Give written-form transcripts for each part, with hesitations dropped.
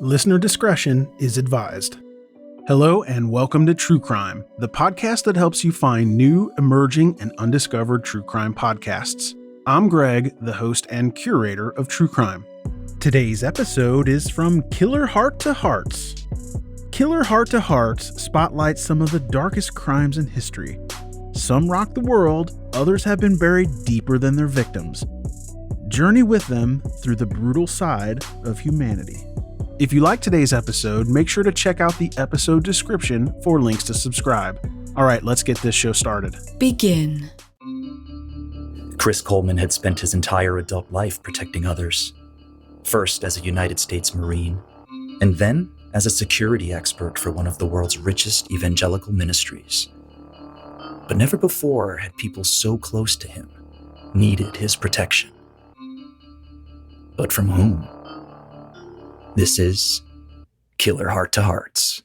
Listener discretion is advised. Hello and welcome to True Crime, the podcast that helps you find new, emerging, and undiscovered true crime podcasts. I'm Greg, the host and curator of True Crime. Today's episode is from Killer Heart to Hearts. Killer Heart to Hearts spotlights some of the darkest crimes in history. Some rock the world, others have been buried deeper than their victims. Journey with them through the brutal side of humanity. If you like today's episode, make sure to check out the episode description for links to subscribe. All right, let's get this show started. Begin. Chris Coleman had spent his entire adult life protecting others. First as a United States Marine, and then as a security expert for one of the world's richest evangelical ministries. But never before had people so close to him needed his protection. But from whom? This is Killer Heart to Hearts.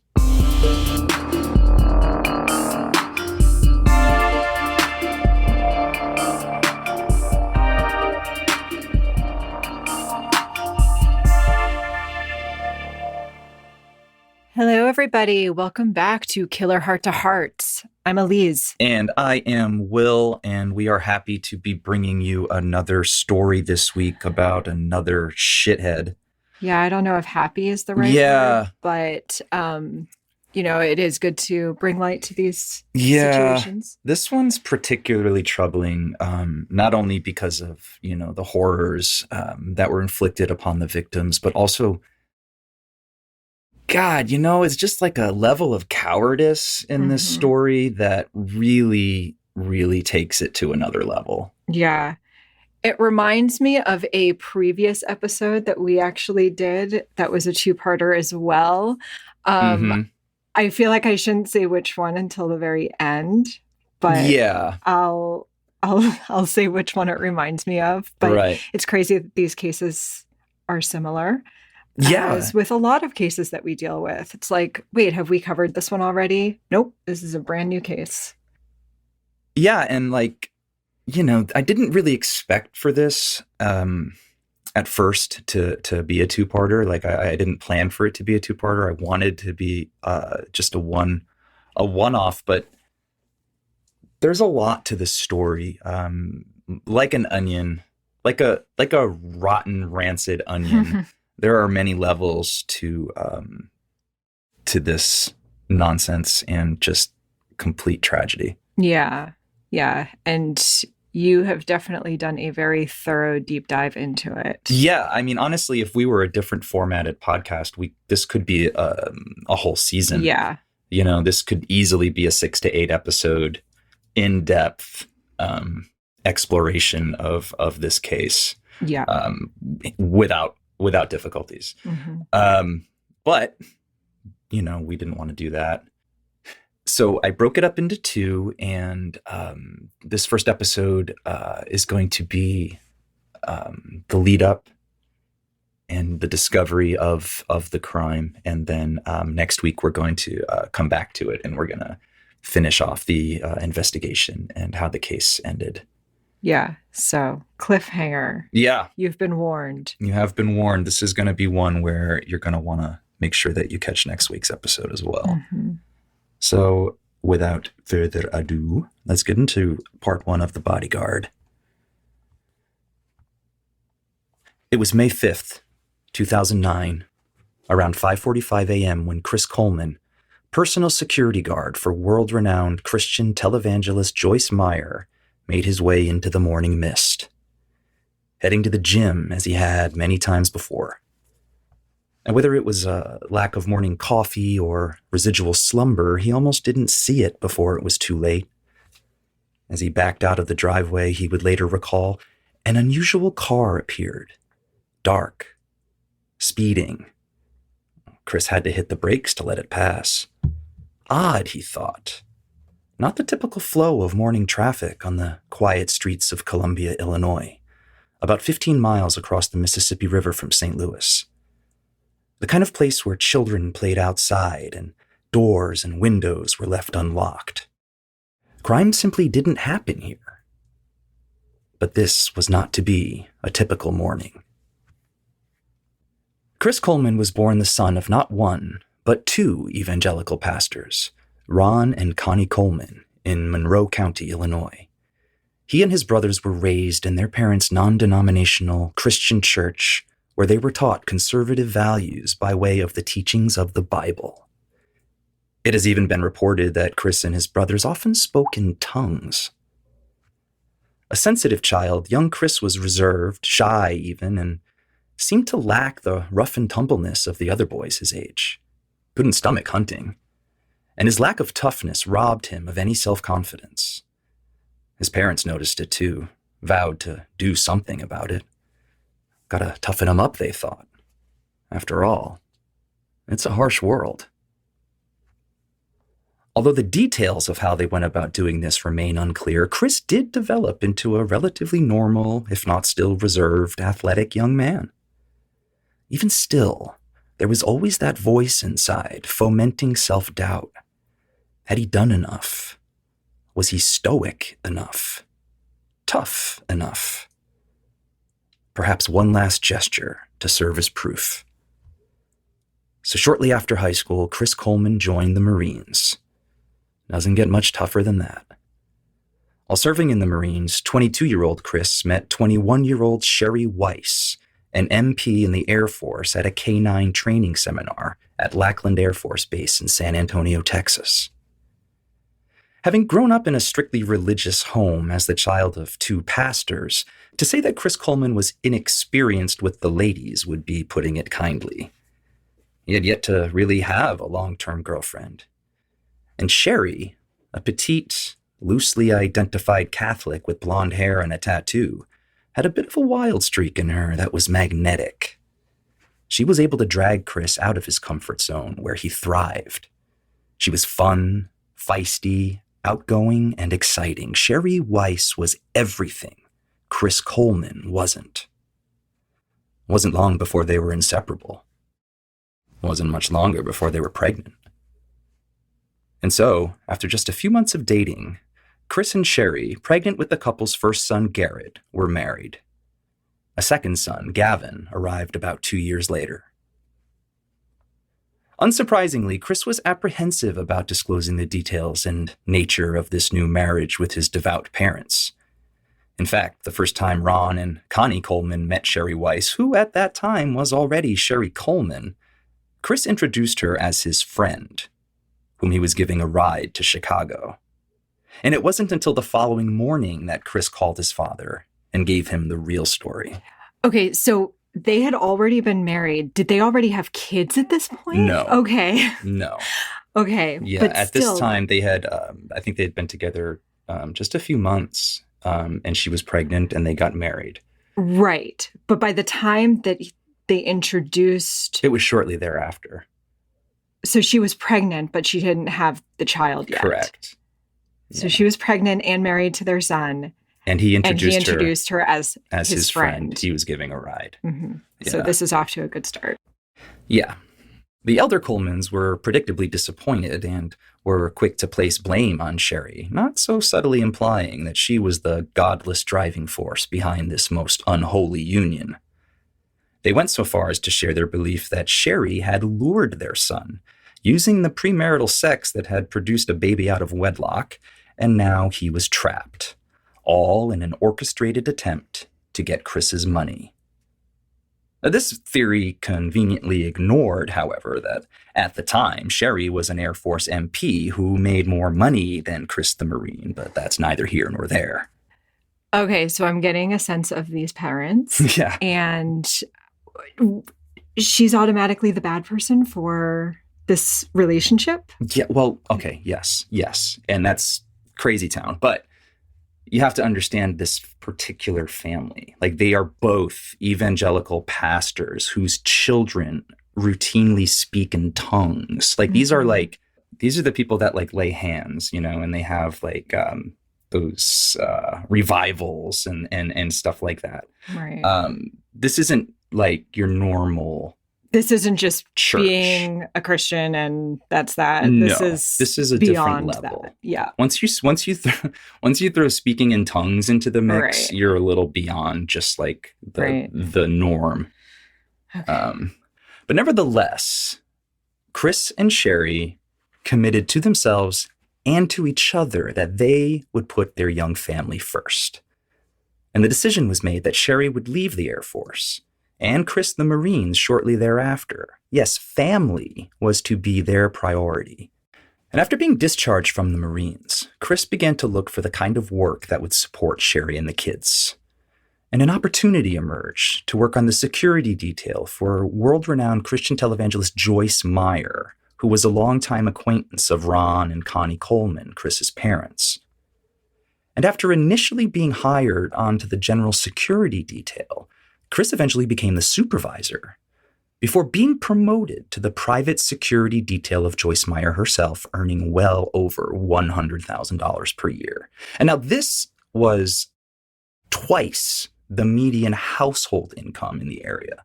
Hello, everybody. Welcome back to Killer Heart to Hearts. I'm Elise. And I am Will, and we are happy to be bringing you another story this week about another shithead. Yeah, I don't know if happy is the right word, but, it is good to bring light to these situations. This one's particularly troubling, not only because of, the horrors that were inflicted upon the victims, but also, God, it's just like a level of cowardice in this story that really, really takes it to another level. Yeah. It reminds me of a previous episode that we actually did that was a two-parter as well. I feel like I shouldn't say which one until the very end, but yeah, I'll say which one it reminds me of. But It's crazy that these cases are similar. Yeah. As with a lot of cases that we deal with. It's like, wait, have we covered this one already? Nope, this is a brand new case. Yeah, and I didn't really expect for this at first to be a two-parter. I didn't plan for it to be a two-parter. I wanted to be just a one-off, but there's a lot to the story. Like an onion, like a rotten, rancid onion. There are many levels to this nonsense and just complete tragedy. Yeah. And you have definitely done a very thorough deep dive into it. Yeah. I mean, honestly, if we were a different formatted podcast, this could be a whole season. Yeah. This could easily be a 6 to 8 episode in-depth exploration of this case. Yeah. Without difficulties. But, we didn't want to do that. So I broke it up into two, and this first episode is going to be the lead up and the discovery of the crime. And then next week we're going to come back to it, and we're going to finish off the investigation and how the case ended. Yeah. So cliffhanger. Yeah. You've been warned. You have been warned. This is going to be one where you're going to want to make sure that you catch next week's episode as well. So without further ado, let's get into part 1 of The Bodyguard. It was May 5th, 2009, around 5:45 a.m. when Chris Coleman, personal security guard for world-renowned Christian televangelist Joyce Meyer, made his way into the morning mist, heading to the gym as he had many times before. And whether it was a lack of morning coffee or residual slumber, he almost didn't see it before it was too late. As he backed out of the driveway, he would later recall an unusual car appeared, dark, speeding. Chris had to hit the brakes to let it pass. Odd, he thought. Not the typical flow of morning traffic on the quiet streets of Columbia, Illinois, about 15 miles across the Mississippi River from St. Louis. The kind of place where children played outside and doors and windows were left unlocked. Crime simply didn't happen here. But this was not to be a typical morning. Chris Coleman was born the son of not one, but two evangelical pastors, Ron and Connie Coleman, in Monroe County, Illinois. He and his brothers were raised in their parents' non-denominational Christian church, where they were taught conservative values by way of the teachings of the Bible. It has even been reported that Chris and his brothers often spoke in tongues. A sensitive child, young Chris was reserved, shy even, and seemed to lack the rough and tumbleness of the other boys his age. Couldn't stomach hunting, and his lack of toughness robbed him of any self-confidence. His parents noticed it too, vowed to do something about it. Gotta toughen him up, they thought. After all, it's a harsh world. Although the details of how they went about doing this remain unclear, Chris did develop into a relatively normal, if not still reserved, athletic young man. Even still, there was always that voice inside, fomenting self-doubt. Had he done enough? Was he stoic enough? Tough enough? Perhaps one last gesture to serve as proof. So shortly after high school, Chris Coleman joined the Marines. Doesn't get much tougher than that. While serving in the Marines, 22-year-old Chris met 21-year-old Sherry Weiss, an MP in the Air Force at a K-9 training seminar at Lackland Air Force Base in San Antonio, Texas. Having grown up in a strictly religious home as the child of two pastors, to say that Chris Coleman was inexperienced with the ladies would be putting it kindly. He had yet to really have a long-term girlfriend. And Sherry, a petite, loosely identified Catholic with blonde hair and a tattoo, had a bit of a wild streak in her that was magnetic. She was able to drag Chris out of his comfort zone where he thrived. She was fun, feisty, outgoing, and exciting. Sherry Weiss was everything Chris Coleman wasn't. It wasn't long before they were inseparable. It wasn't much longer before they were pregnant. And so, after just a few months of dating, Chris and Sherry, pregnant with the couple's first son, Garrett, were married. A second son, Gavin, arrived about 2 years later. Unsurprisingly, Chris was apprehensive about disclosing the details and nature of this new marriage with his devout parents. In fact, the first time Ron and Connie Coleman met Sherry Weiss, who at that time was already Sherry Coleman, Chris introduced her as his friend, whom he was giving a ride to Chicago. And it wasn't until the following morning that Chris called his father and gave him the real story. Okay, so they had already been married. Did they already have kids at this point? No. Okay. No. Okay. Yeah, but at this time they had, I think they had been together just a few months, and she was pregnant and they got married. Right. But by the time that they introduced... It was shortly thereafter. So she was pregnant, but she didn't have the child yet. Correct. So she was pregnant and married to their son. And he introduced her as his friend. He was giving a ride. Mm-hmm. Yeah. So this is off to a good start. Yeah. The elder Colemans were predictably disappointed and were quick to place blame on Sherry, not so subtly implying that she was the godless driving force behind this most unholy union. They went so far as to share their belief that Sherry had lured their son, using the premarital sex that had produced a baby out of wedlock, and now he was trapped, all in an orchestrated attempt to get Chris's money. Now, this theory conveniently ignored, however, that at the time, Sherry was an Air Force MP who made more money than Chris the Marine, but that's neither here nor there. Okay, so I'm getting a sense of these parents. Yeah. And she's automatically the bad person for this relationship? Yeah, well, okay, yes. And that's crazy town. But you have to understand this particular family. Like, they are both evangelical pastors whose children routinely speak in tongues. Like, these are the people that like lay hands, you know, and they have like those revivals and stuff like that. Right. This isn't like your normal. This isn't just church. Being a Christian and that's that. No, this is a different beyond level. That. Yeah. Once you throw speaking in tongues into the mix, Right. You're a little beyond just like the norm. Okay. But nevertheless, Chris and Sherry committed to themselves and to each other that they would put their young family first. And the decision was made that Sherry would leave the Air Force and Chris the Marines shortly thereafter. Yes, family was to be their priority. And after being discharged from the Marines, Chris began to look for the kind of work that would support Sherry and the kids. And an opportunity emerged to work on the security detail for world-renowned Christian televangelist Joyce Meyer, who was a longtime acquaintance of Ron and Connie Coleman, Chris's parents. And after initially being hired onto the general security detail, Chris eventually became the supervisor before being promoted to the private security detail of Joyce Meyer herself, earning well over $100,000 per year. And now this was twice the median household income in the area.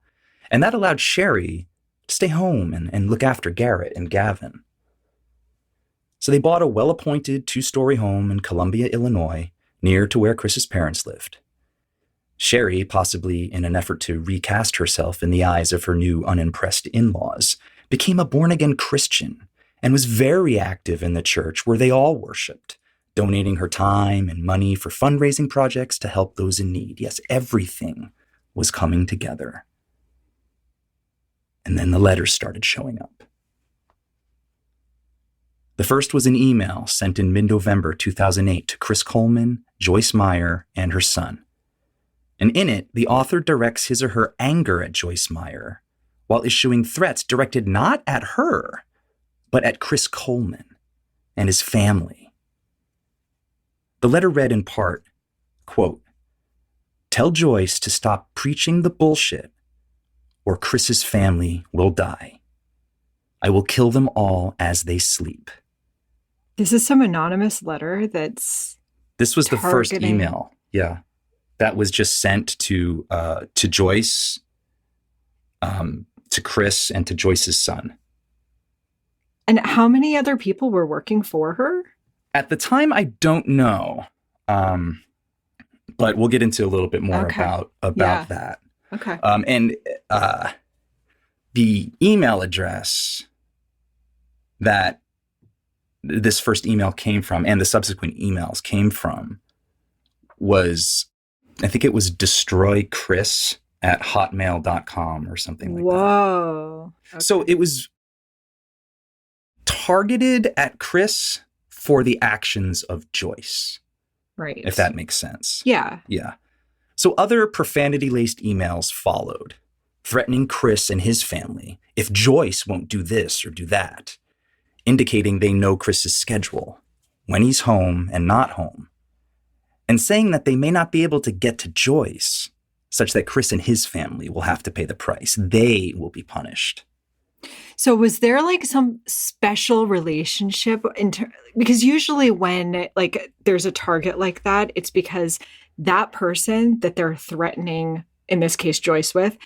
And that allowed Sherry to stay home and look after Garrett and Gavin. So they bought a well-appointed 2-story home in Columbia, Illinois, near to where Chris's parents lived. Sherry, possibly in an effort to recast herself in the eyes of her new unimpressed in-laws, became a born-again Christian and was very active in the church where they all worshiped, donating her time and money for fundraising projects to help those in need. Yes, everything was coming together. And then the letters started showing up. The first was an email sent in mid-November 2008 to Chris Coleman, Joyce Meyer, and her son. And in it, the author directs his or her anger at Joyce Meyer while issuing threats directed not at her, but at Chris Coleman and his family. The letter read in part, quote, "Tell Joyce to stop preaching the bullshit or Chris's family will die. I will kill them all as they sleep." This is some anonymous letter that's This was the first targeting- email. Yeah. That was just sent to Joyce, to Chris, and to Joyce's son. And how many other people were working for her? At the time, I don't know. But we'll get into a little bit more about Yeah. that. Okay. And the email address that this first email came from and the subsequent emails came from was, I think it was destroychris@hotmail.com or something like that. Whoa. Okay. So it was targeted at Chris for the actions of Joyce, Right. if that makes sense. Yeah. Yeah. So other profanity-laced emails followed, threatening Chris and his family if Joyce won't do this or do that, indicating they know Chris's schedule, when he's home and not home, and saying that they may not be able to get to Joyce, such that Chris and his family will have to pay the price. They will be punished. So was there like some special relationship because usually when like there's a target like that, it's because that person that they're threatening, in this case Joyce with,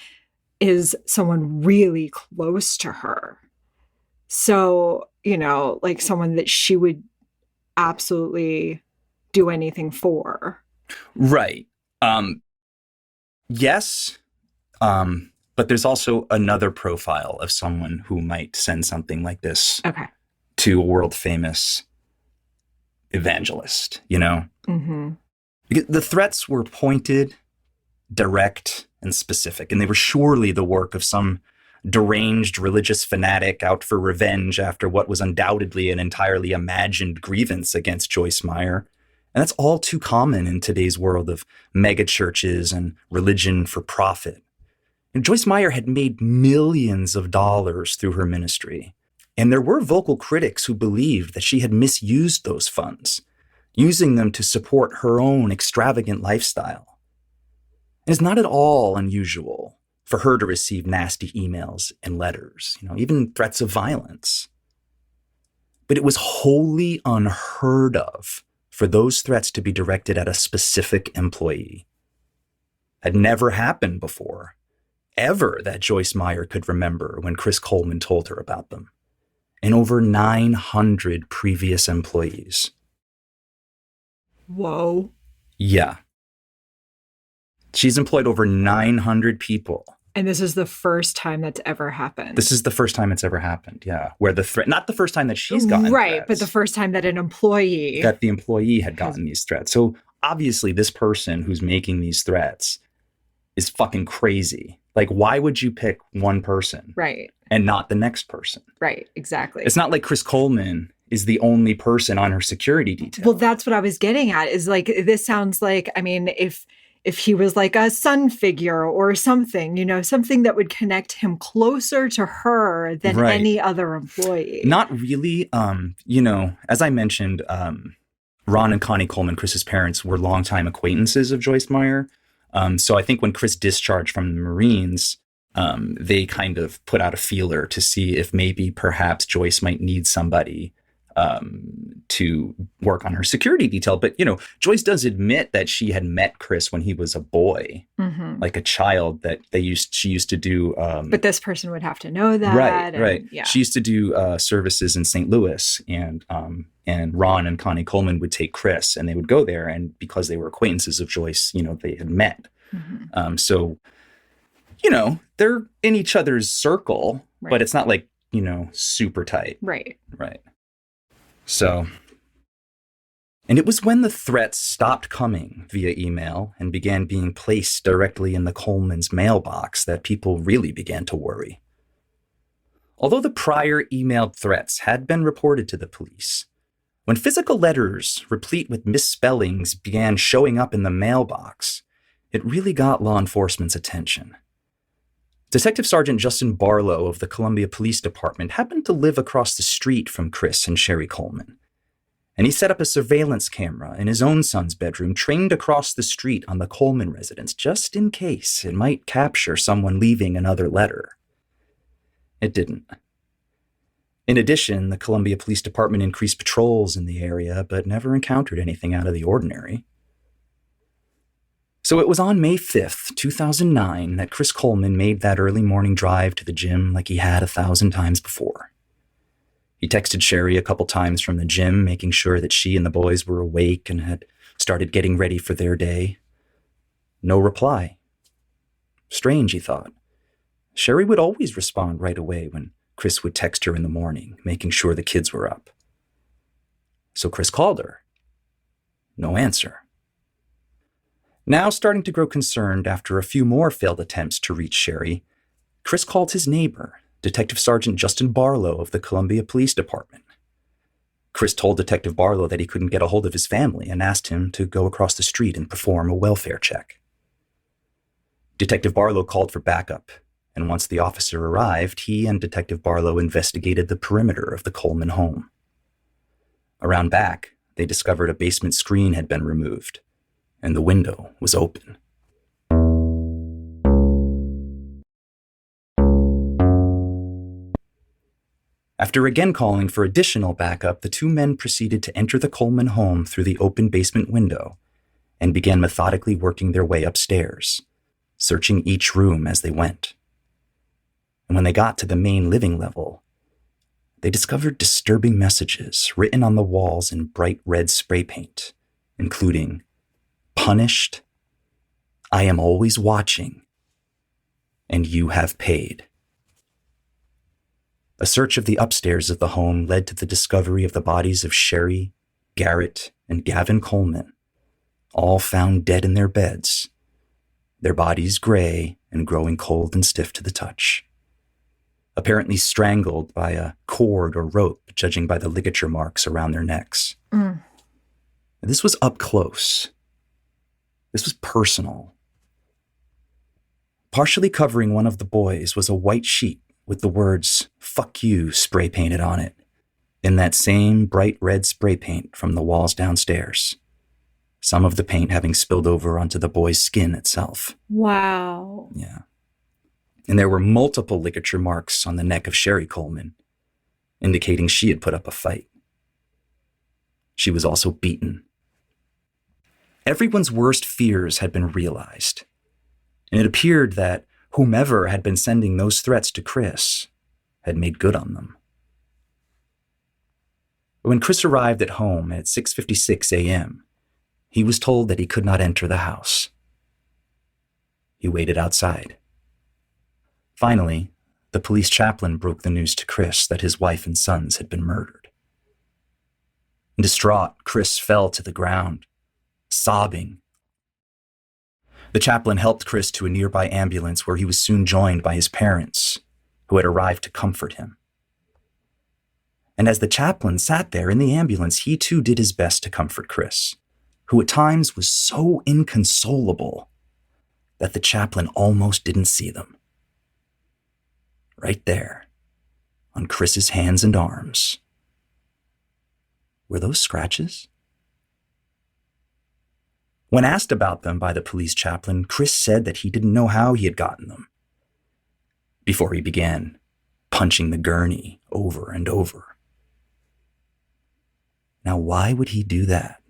is someone really close to her. So, like someone that she would absolutely do anything for. Right. Yes. But there's also another profile of someone who might send something like this to a world famous evangelist, Mm-hmm. Because the threats were pointed, direct, and specific, and they were surely the work of some deranged religious fanatic out for revenge after what was undoubtedly an entirely imagined grievance against Joyce Meyer. And that's all too common in today's world of mega churches and religion for profit. And Joyce Meyer had made millions of dollars through her ministry. And there were vocal critics who believed that she had misused those funds, using them to support her own extravagant lifestyle. And it's not at all unusual for her to receive nasty emails and letters, even threats of violence. But it was wholly unheard of for those threats to be directed at a specific employee. Had never happened before, ever, that Joyce Meyer could remember when Chris Coleman told her about them. And over 900 previous employees. Whoa. Yeah. She's employed over 900 people And this is the first time that's ever happened. This is the first time it's ever happened, yeah. Where the threat, not the first time that she's gotten threats, but the first time that an employee... That the employee had gotten these threats. So obviously this person who's making these threats is fucking crazy. Like, why would you pick one person? Right. And not the next person? Right, exactly. It's not like Chris Coleman is the only person on her security detail. Well, that's what I was getting at, is like, this sounds like, I mean, if he was like a son figure or something, you know, something that would connect him closer to her than any other employee. Not really. You know, as I mentioned, Ron and Connie Coleman, Chris's parents, were longtime acquaintances of Joyce Meyer. So I think when Chris discharged from the Marines, they kind of put out a feeler to see if maybe perhaps Joyce might need somebody to work on her security detail. But, you know, Joyce does admit that she had met Chris when he was a boy, like a child, that she used to do. But this person would have to know that. Right. Yeah. She used to do services in St. Louis, and Ron and Connie Coleman would take Chris, and they would go there. And because they were acquaintances of Joyce, you know, they had met. So, you know, they're in each other's circle, but it's not like, you know, super tight. Right. So, and it was when the threats stopped coming via email and began being placed directly in the Coleman's mailbox that people really began to worry. Although the prior emailed threats had been reported to the police, when physical letters replete with misspellings began showing up in the mailbox, it really got law enforcement's attention. Detective Sergeant Justin Barlow of the Columbia Police Department happened to live across the street from Chris and Sherry Coleman, and he set up a surveillance camera in his own son's bedroom, trained across the street on the Coleman residence, just in case it might capture someone leaving another letter. It didn't. In addition, the Columbia Police Department increased patrols in the area, but never encountered anything out of the ordinary. So it was on May 5th, 2009, that Chris Coleman made that early morning drive to the gym like he had 1,000 times before. He texted Sherry a couple times from the gym, making sure that she and the boys were awake and had started getting ready for their day. No reply. Strange, he thought. Sherry would always respond right away when Chris would text her in the morning, making sure the kids were up. So Chris called her. No answer. Now starting to grow concerned after a few more failed attempts to reach Sherry, Chris called his neighbor, Detective Sergeant Justin Barlow of the Columbia Police Department. Chris told Detective Barlow that he couldn't get a hold of his family and asked him to go across the street and perform a welfare check. Detective Barlow called for backup, and once the officer arrived, he and Detective Barlow investigated the perimeter of the Coleman home. Around back, they discovered a basement screen had been removed, and the window was open. After again calling for additional backup, the two men proceeded to enter the Coleman home through the open basement window and began methodically working their way upstairs, searching each room as they went. And when they got to the main living level, they discovered disturbing messages written on the walls in bright red spray paint, including, "Punished, I am always watching, and you have paid." A search of the upstairs of the home led to the discovery of the bodies of Sherry, Garrett, and Gavin Coleman, all found dead in their beds, their bodies gray and growing cold and stiff to the touch, apparently strangled by a cord or rope, judging by the ligature marks around their necks. This was up close. This was personal. Partially covering one of the boys was a white sheet with the words, "Fuck you," spray painted on it, in that same bright red spray paint from the walls downstairs, some of the paint having spilled over onto the boy's skin itself. Wow. Yeah. And there were multiple ligature marks on the neck of Sherry Coleman, indicating she had put up a fight. She was also beaten. Everyone's worst fears had been realized, and it appeared that whomever had been sending those threats to Chris had made good on them. When Chris arrived at home at 6:56 a.m., he was told that he could not enter the house. He waited outside. Finally, the police chaplain broke the news to Chris that his wife and sons had been murdered. Distraught, Chris fell to the ground, sobbing. The chaplain helped Chris to a nearby ambulance where he was soon joined by his parents, who had arrived to comfort him. And as the chaplain sat there in the ambulance, he too did his best to comfort Chris, who at times was so inconsolable that the chaplain almost didn't see them. Right there, on Chris's hands and arms, were those scratches? When asked about them by the police chaplain, Chris said that he didn't know how he had gotten them, before he began punching the gurney over and over. Now, why would he do that?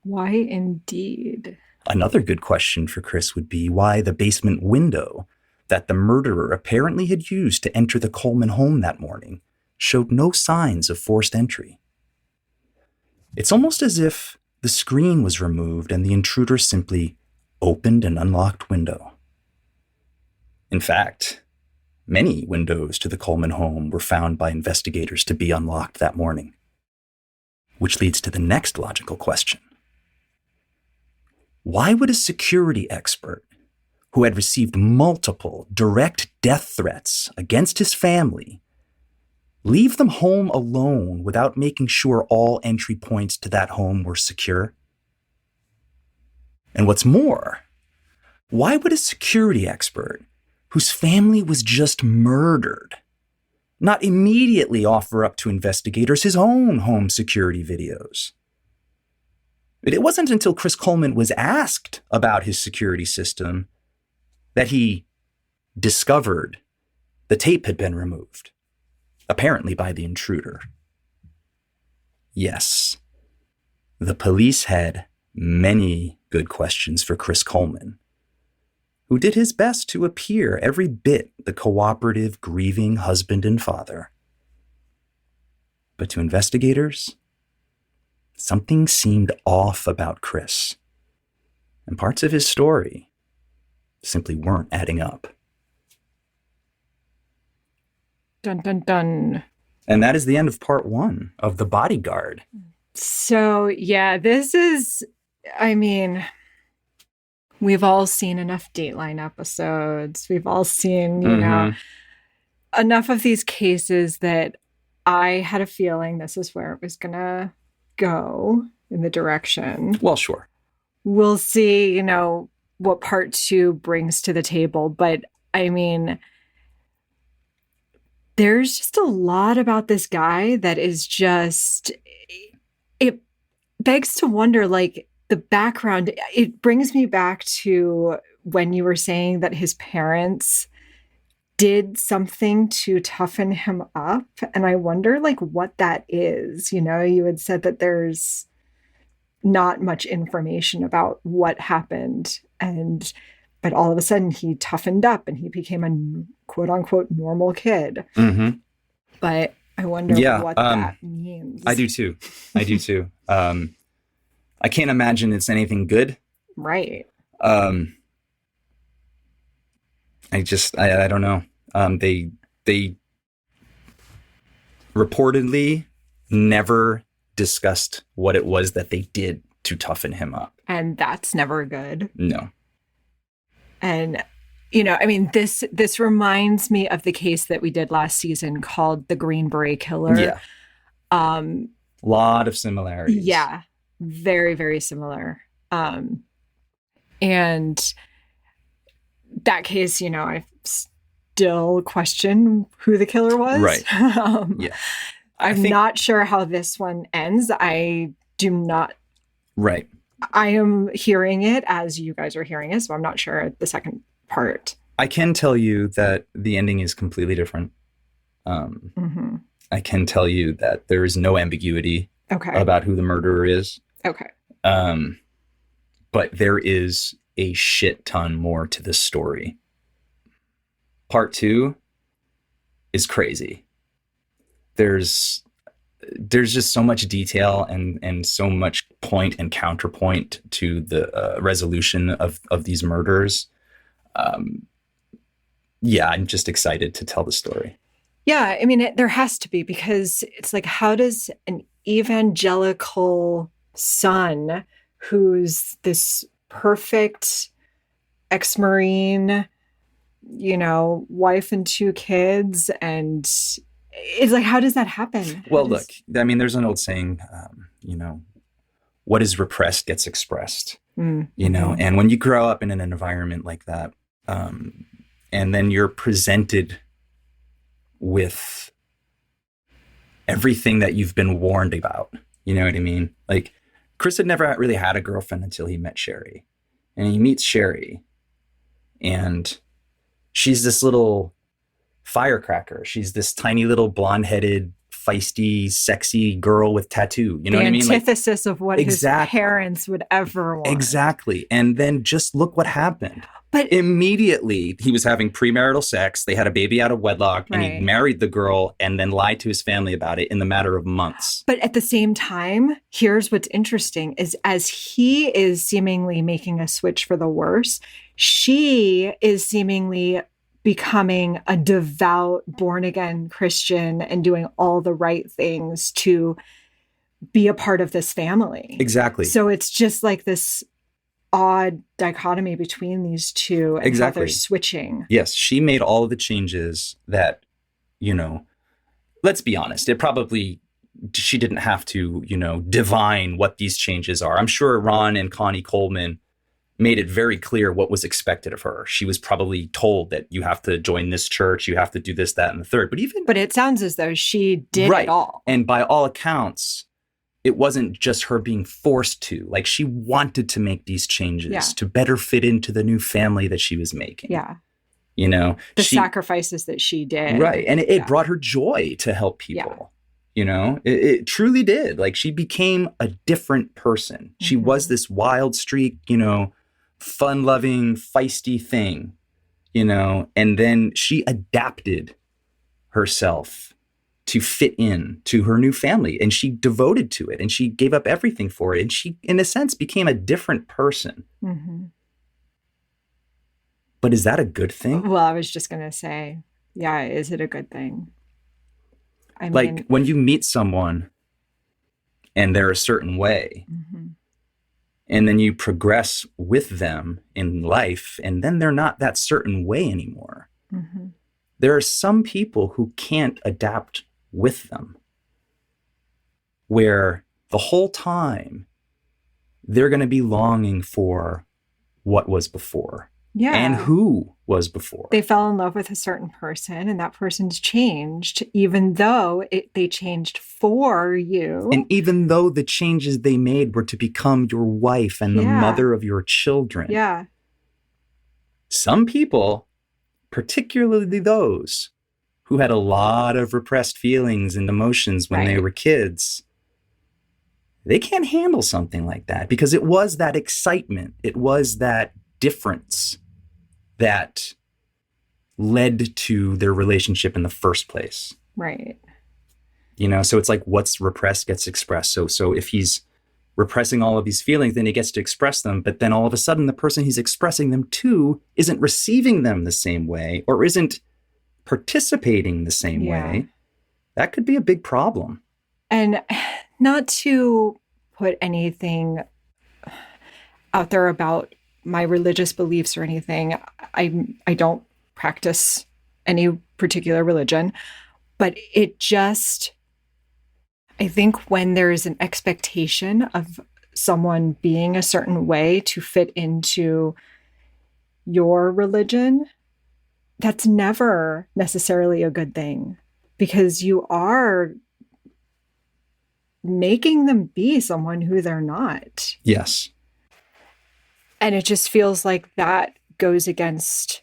Why indeed? Another good question for Chris would be why the basement window that the murderer apparently had used to enter the Coleman home that morning showed no signs of forced entry. It's almost as if the screen was removed and the intruder simply opened an unlocked window. In fact, many windows to the Coleman home were found by investigators to be unlocked that morning. Which leads to the next logical question. Why would a security expert who had received multiple direct death threats against his family leave them home alone without making sure all entry points to that home were secure? And what's more, why would a security expert whose family was just murdered not immediately offer up to investigators his own home security videos? It wasn't until Chris Coleman was asked about his security system that he discovered the tape had been removed, apparently by the intruder. Yes, the police had many good questions for Chris Coleman, who did his best to appear every bit the cooperative, grieving husband and father. But to investigators, something seemed off about Chris, and parts of his story simply weren't adding up. Dun, dun, dun. And that is the end of part 1 of The Bodyguard. So, yeah, this is, I mean, we've all seen enough Dateline episodes. We've all seen, you know, enough of these cases that I had a feeling this is where it was going to go in the direction. Well, sure. We'll see, you know, what part 2 brings to the table. But I mean, there's just a lot about this guy that is just, it begs to wonder, like, the background. It brings me back to when you were saying that his parents did something to toughen him up. And I wonder, like, what that is. You know, you had said that there's not much information about what happened. But all of a sudden he toughened up and he became a quote unquote normal kid. Mm-hmm. But I wonder what that means. I do too. I can't imagine it's anything good. Right. I don't know. They reportedly never discussed what it was that they did to toughen him up. And that's never good. No. And, you know, I mean, this reminds me of the case that we did last season called the Green Beret Killer. Yeah. Lot of similarities. Yeah. Very, very similar. And that case, you know, I still question who the killer was. Right. Yeah. I'm not sure how this one ends. I do not. Right. I am hearing it as you guys are hearing it, so I'm not sure the second part. I can tell you that the ending is completely different. I can tell you that there is no ambiguity about who the murderer is. Okay. But there is a shit ton more to this story. Part 2 is crazy. There's just so much detail and so much point and counterpoint to the resolution of these murders. yeah, I'm just excited to tell the story. Yeah, I mean, there has to be, because it's like, how does an evangelical son who's this perfect ex-Marine, wife and 2 kids, and it's like, how does that happen? Look, I mean, there's an old saying, what is repressed gets expressed, and when you grow up in an environment like that, and then you're presented with everything that you've been warned about, you know what I mean? Like, Chris had never really had a girlfriend until he met Sherry, and he meets Sherry, and she's this little firecracker. She's this tiny little blonde-headed, feisty, sexy girl with tattoo. You know what I mean? The antithesis of what exactly. his parents would ever want. Exactly. And then just look what happened. But immediately he was having premarital sex. They had a baby out of wedlock, and he married the girl and then lied to his family about it in the matter of months. But at the same time, here's what's interesting is, as he is seemingly making a switch for the worse, she is seemingly becoming a devout, born-again Christian and doing all the right things to be a part of this family. Exactly. So it's just like this odd dichotomy between these two, and how they're switching. Yes, she made all of the changes that, let's be honest, she didn't have to, divine what these changes are. I'm sure Ron and Connie Coleman made it very clear what was expected of her. She was probably told that you have to join this church, you have to do this, that, and the third. But it sounds as though she did it all. And by all accounts, it wasn't just her being forced to. Like, she wanted to make these changes to better fit into the new family that she was making. Yeah. The sacrifices that she did. Right. And it brought her joy to help people. Yeah. It truly did. Like, she became a different person. She was this wild streak, fun-loving, feisty thing, and then she adapted herself to fit in to her new family, and she devoted to it, and she gave up everything for it, and she, in a sense, became a different person. Mm-hmm. But is that a good thing? Well, I was just going to say, yeah, is it a good thing? I mean, when you meet someone and they're a certain way, and then you progress with them in life, and then they're not that certain way anymore. There are some people who can't adapt with them, where the whole time they're going to be longing for what was before. Yeah. And who was before. They fell in love with a certain person, and that person's changed, even though they changed for you. And even though the changes they made were to become your wife and the mother of your children. Yeah. Some people, particularly those who had a lot of repressed feelings and emotions when they were kids, they can't handle something like that, because it was that excitement. It was that difference that led to their relationship in the first place. Right. So it's like, what's repressed gets expressed. So if he's repressing all of these feelings, then he gets to express them. But then all of a sudden, the person he's expressing them to isn't receiving them the same way, or isn't participating the same way. That could be a big problem. And not to put anything out there about my religious beliefs or anything. I don't practice any particular religion, but it just, I think when there is an expectation of someone being a certain way to fit into your religion, that's never necessarily a good thing, because you are making them be someone who they're not. Yes. And it just feels like that goes against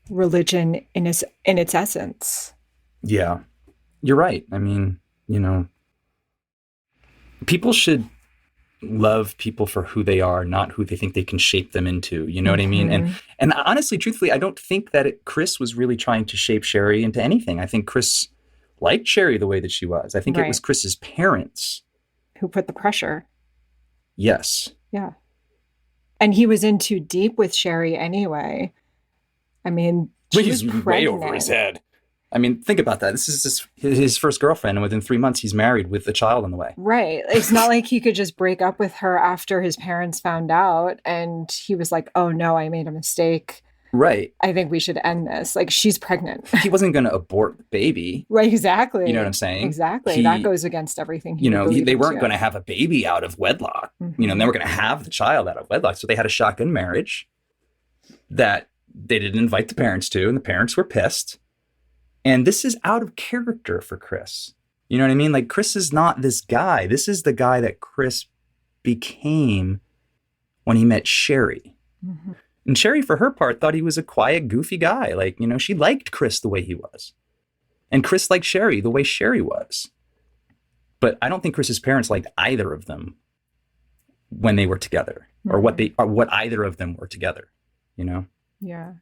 religion in its essence. Yeah, you're right. I mean, people should love people for who they are, not who they think they can shape them into. You know what I mean? And honestly, truthfully, I don't think that Chris was really trying to shape Sherry into anything. I think Chris liked Sherry the way that she was. I think it was Chris's parents who put the pressure. Yes. Yeah. And he was in too deep with Sherry anyway. I mean, Well, he's way over his head. I mean, think about that. This is his first girlfriend, and within 3 months, he's married with a child on the way. Right. It's not like he could just break up with her after his parents found out, and he was like, oh, no, I made a mistake. Right. I think we should end this. Like, she's pregnant. He wasn't going to abort the baby. Right, exactly. You know what I'm saying? Exactly. That goes against everything. They weren't going to have a baby out of wedlock. Mm-hmm. They were going to have the child out of wedlock. So they had a shotgun marriage that they didn't invite the parents to, and the parents were pissed. And this is out of character for Chris. You know what I mean? Like, Chris is not this guy. This is the guy that Chris became when he met Sherry. Mm-hmm. And Sherry, for her part, thought he was a quiet, goofy guy. Like, she liked Chris the way he was. And Chris liked Sherry the way Sherry was. But I don't think Chris's parents liked either of them when they were together, or what either of them were together, Yeah.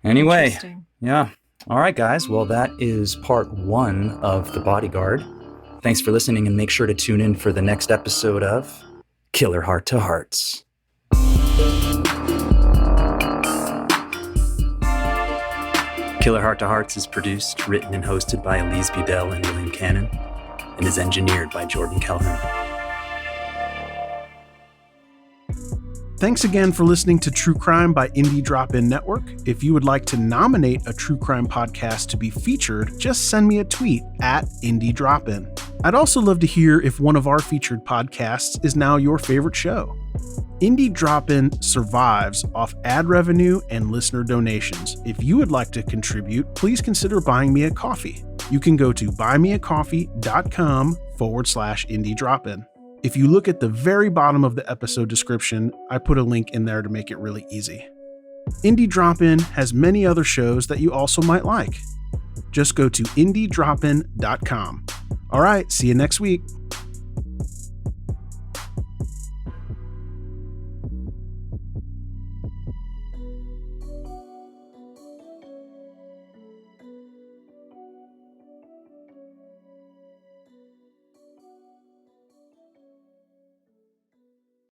Anyway, yeah. All right, guys. Well, that is part 1 of The Bodyguard. Thanks for listening, and make sure to tune in for the next episode of Killer Heart to Hearts. Killer Heart to Hearts is produced, written, and hosted by Elise Bedell and William Cannon, and is engineered by Jordan Kelham. Thanks again for listening to True Crime by Indie Drop-In Network. If you would like to nominate a true crime podcast to be featured, just send me a tweet at Indie Drop-In. I'd also love to hear if one of our featured podcasts is now your favorite show. Indie Drop-In survives off ad revenue and listener donations. If you would like to contribute, please consider buying me a coffee. You can go to buymeacoffee.com/Indie Drop-In. If you look at the very bottom of the episode description, I put a link in there to make it really easy. Indie Drop-In has many other shows that you also might like. Just go to indiedropin.com. All right, see you next week.